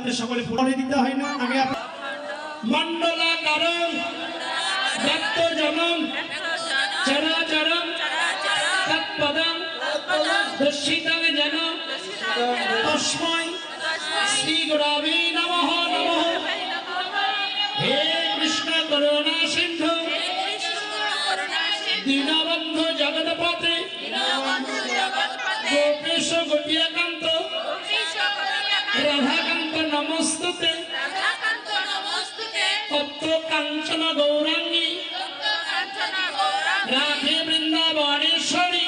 যাতে সকলে পড়ে দিতে হয় না আগে মণ্ডলা কারণ ব্যক্ত জনম চরাচরম তৎপদম দর্শিতং যেন তস্मै শ্রী গুরবে নমঃ নমঃ। হে কৃষ্ণ করুণা সিন্ধু দীনবন্ধু জগৎপতে গোপেশ গোপিকান্ত রাধাকান্ত নমস্তুতে তপ্ত কাঞ্চন গৌরাঙ্গী রাধে বৃন্দাবনেশ্বরী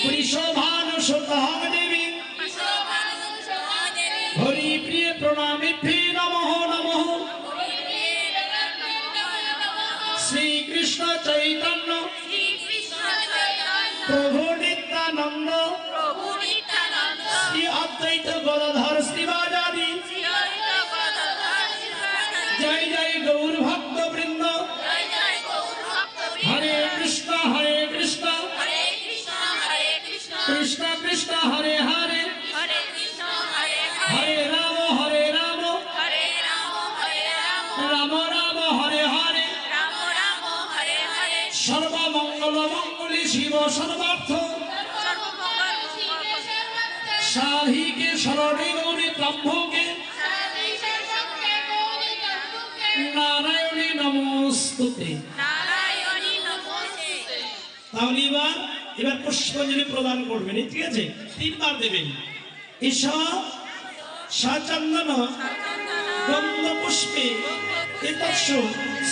বৃষভানুসুতং দেবী হরি প্রিয় প্রণামিভ্যে নমঃ নমঃ। শ্রীকৃষ্ণ চৈতন্য প্রভু নিত্যানন্দ শ্রী অদ্বৈত গদাধর শ্রীবাসাদি জয় জয় গৌর ভক্ত বৃন্দ। হরে কৃষ্ণ কৃষ্ণ কৃষ্ণ হরে হরে হরে রাম রাম রাম হরে হরে। সর্বমঙ্গল মঙ্গলে শিব সর্বার্থ সাধিকে শরণে গৌরী ব্রহ্মকে নারায়ণী নমস্তুতে। তাহলে এবার পুষ্পাঞ্জলি প্রদান করবেন, ঠিক আছে? 3 বার দেবেন। ঈশা সাচন্দন গন্ধ পুষ্পে এতস্য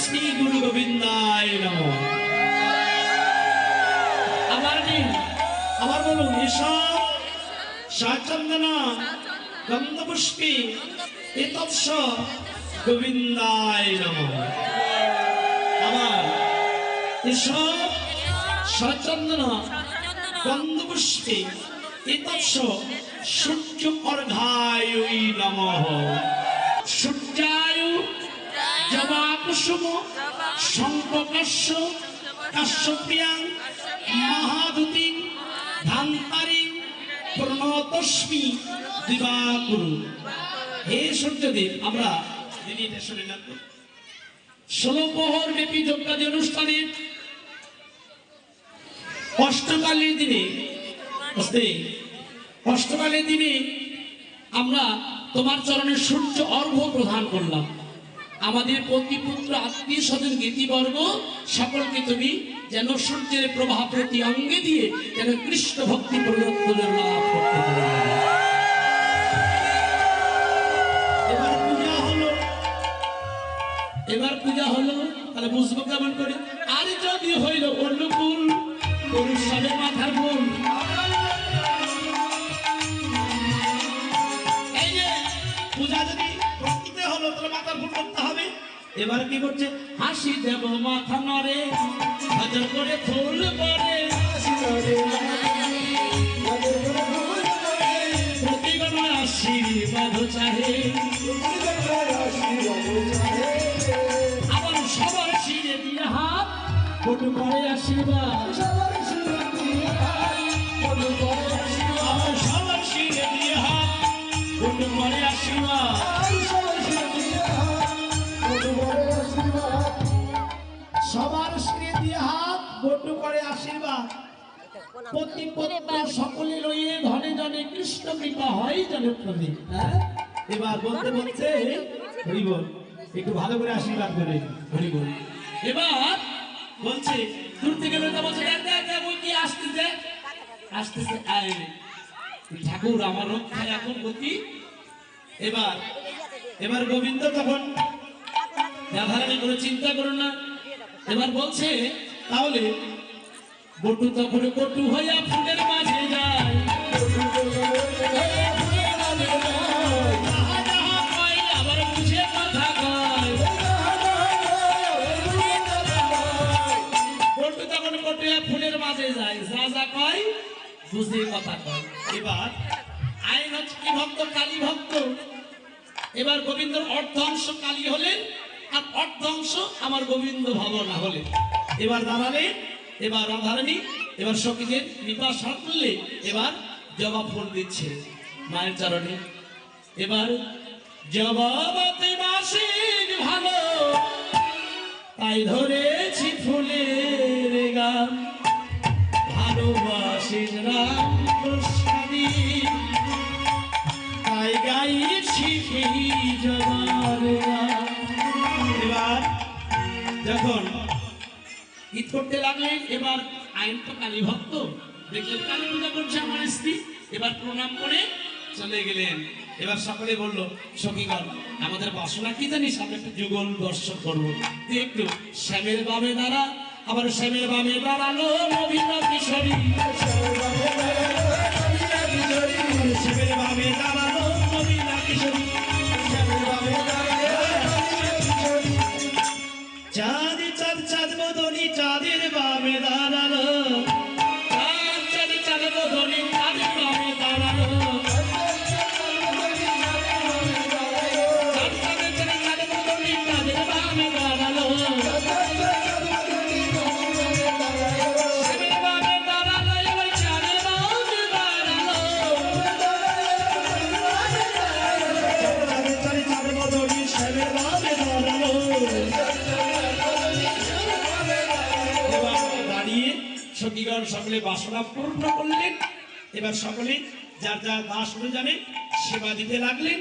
শ্রী গুরু গোবিন্দায় নমঃ। আবার বলুন, ঈশা সাচন্দন গন্ধ পুষ্পে এতস্য গোবিন্দায় নমঃ। আবার ঈশা সাচন্দন গন্ধ পুষ্পে এতস্য সূর্য অর্ঘায় নমঃ। সূর্যায় জবা কুসুম শঙ্খকস্য কাশ্যপ্রিয়াং মহাদূতি ধান্তারি প্রণতস্মি দিবাকুরু। হে সূর্যদেব, আমরা দিনে এটা শুনে রাখবো। 16 প্রহর ব্যাপী যজ্ঞাদি অনুষ্ঠানে অষ্টকালের দিনে আমরা তোমার চরণে সূর্য অর্ঘ্য প্রদান করলাম। আমাদের পতিপুত্র আত্মীয় স্বজন জ্ঞাতিবর্গ সকলকে তুমি যেন সূর্যের প্রভাব প্রতি অঙ্গে দিয়ে যেন কৃষ্ণ ভক্তি পরিবর্তনের লাভ করতে পারে। এবার পূজা হলো, তাহলে বুঝবো কেমন করে? আর যদি হইল অনুকূল পুরুষ সবে মাথার ফুল। এই যে পূজা যদি প্রকৃতি হলো, তাহলে মাথার ফুল করতে হবে। এবার কি করছে? হাসি দেব মাথা নরে হাজার করে ফুল পরে প্রতিগণ আশীর্বাদ চাহে। আবার সবার শিরে দিয়ে হাত ফটো করে আশীর্বাদ। সবার শিরে দিয়ে হাত ফটো করে আশীর্বাদ। সবার শিরে দিয়ে হাত বটু করে আশীর্বাদ। প্রতিপত্র সকলে লইয়ে ধনে ধনে কৃষ্ণ কৃপা হয় জনপ্রদীপ। এবার বলতে বলতে হরি বল, একটু ভালো করে আশীর্বাদ করে হরি বল। এবার বলছে দূর থেকে লোকটা বলছে কি আসতেছে আসতেছে ঠাকুর আমার রক্ষায় এখন গতি। এবার গোবিন্দ তখন রাধারানী কোনো চিন্তা করো না। এবার বলছে তাহলে বটু তখন কটু হইয়া ফুলের মাঝে যায়। আবার বুঝে কথা কয়। বটু তখন কটুয়া ফুলের মাঝে যায়, যা যা কয় বুঝে কথা কয়। এবার আইন হচ্ছে কি ভক্ত? কালী ভক্ত। এবার গোবিন্দর অর্ধাংশ কালী হলেন আর অর্ধাংশ আমার গোবিন্দ ভাবনা হলেন। এবার দাঁড়ালে এবার রাধারানী এবার সখীদের কৃপা সারলে এবার জবা ফুল দিচ্ছে মায়ের চরণে। এবার জবাবতে বাসির ভালো, তাই ধরেছি ফুলের গান, ভালোবাসির রাম প্রসাদী, তাই গাইছি এই জবার গান। এবার যখন ঈদ করতে লাগলেন, এবার আইন তো কালী ভক্ত, দেখলেন কালী পূজা করছে আমার স্ত্রী, এবার প্রণাম করে চলে গেলেন। এবার সকলে বললো, সখীগণ আমাদের বাসনা কি জানিস, আমরা একটু যুগল দর্শন করবো, তুই একটু শ্যামের বামে দাঁড়া। আবার শ্যামের বামে দাঁড়ালো নবীনা কিশোরী, শ্যামের বামে দাঁড়ালো নবীনা কিশোরী, চাঁদ চাঁদ চাঁদ বদনি চাঁদের বামে দাঁড়ালো, চাঁদ চাঁদ চাঁদ বদনি চাঁদের বামে দাঁড়ালো, চাঁদ চাঁদ চাঁদ চাঁদ বদনি চাঁদের বামে দাঁড়ালো, শ্যামের বামে দাঁড়ালো, এবার চাঁদের বামে দাঁড়ালো, চাঁদ চাঁদ চাঁদ বদনি শ্যামের বামে দাঁড়ালো। সখীগণ সকলে বাসনা পূর্ণ করলেন। এবার সকলে যার যার দাস অনুযায়ী সেবা দিতে লাগলেন।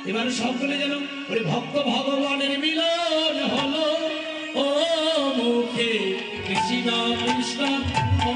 এবার সকলে যেন ওই ভক্ত ভগবানের মিলন হলো, ও মুখে কৃষ্ণ কৃষ্ণ ও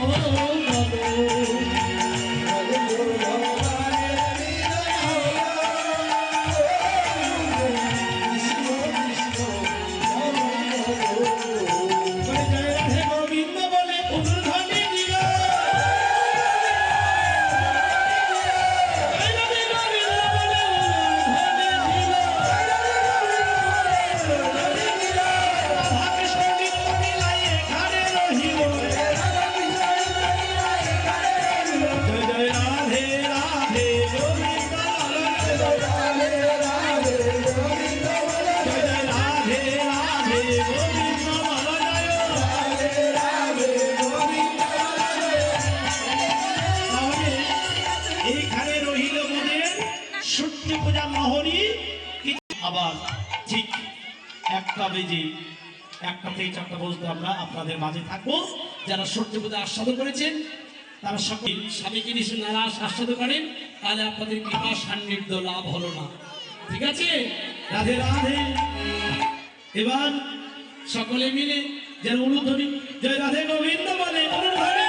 আবার ঠিক 1টা বেজে 1টা থেকে 4টা পর্যন্ত আমরা আপনাদের মাঝে থাকবো। যারা সূর্য পূজা আস্বাদন করেছেন তারা সকলে স্বামীকে নিশ্চয় নারাজ আস্বাদন করেন, তাহলে আপনাদের কৃপা সান্নিধ্য লাভ হলো না। ঠিক আছে, রাধে রাধে। এবার সকলে মিলে যেন অনুধ্বনি জয় রাধে গোবিন্দ বলে অনুধ্বনি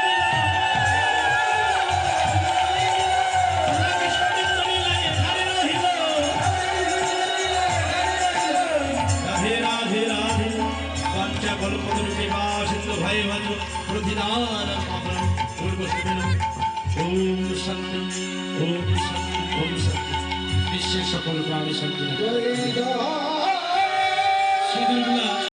বিশ্বের সকল প্রাণী শান্তি।